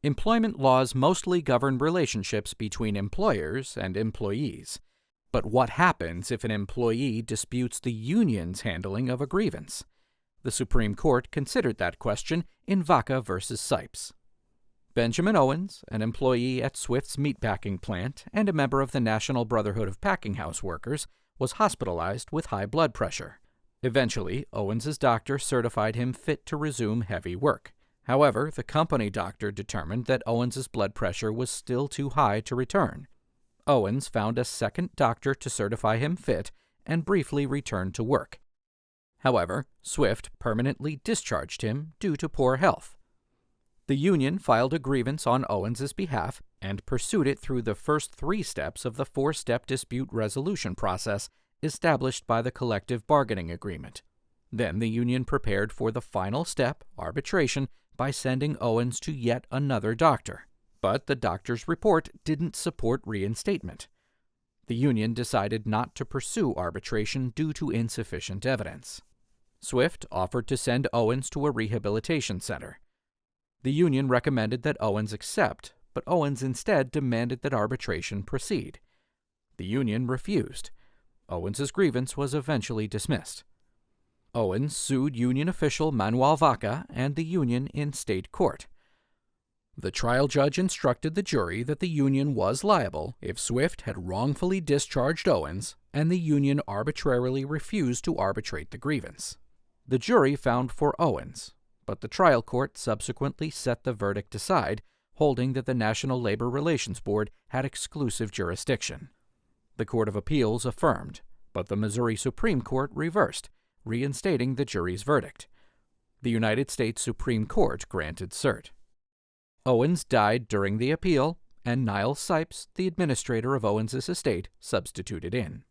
Employment laws mostly govern relationships between employers and employees. But what happens if an employee disputes the union's handling of a grievance? The Supreme Court considered that question in Vaca v. Sipes. Benjamin Owens, an employee at Swift's meatpacking plant and a member of the National Brotherhood of Packinghouse workers, was hospitalized with high blood pressure. Eventually, Owens's doctor certified him fit to resume heavy work. However, the company doctor determined that Owens's blood pressure was still too high to return. Owens found a second doctor to certify him fit and briefly returned to work. However, Swift permanently discharged him due to poor health. The union filed a grievance on Owens's behalf and pursued it through the first 3 steps of the 4-step dispute resolution process established by the collective bargaining agreement. Then the union prepared for the final step, arbitration, by sending Owens to yet another doctor. But the doctor's report didn't support reinstatement. The union decided not to pursue arbitration due to insufficient evidence. Swift offered to send Owens to a rehabilitation center. The union recommended that Owens accept, but Owens instead demanded that arbitration proceed. The union refused. Owens's grievance was eventually dismissed. Owens sued union official Manuel Vaca and the union in state court. The trial judge instructed the jury that the union was liable if Swift had wrongfully discharged Owens and the union arbitrarily refused to arbitrate the grievance. The jury found for Owens, but the trial court subsequently set the verdict aside, holding that the National Labor Relations Board had exclusive jurisdiction. The Court of Appeals affirmed, but the Missouri Supreme Court reversed, reinstating the jury's verdict. The United States Supreme Court granted cert. Owens died during the appeal, and Niles Sipes, the administrator of Owens's estate, substituted in.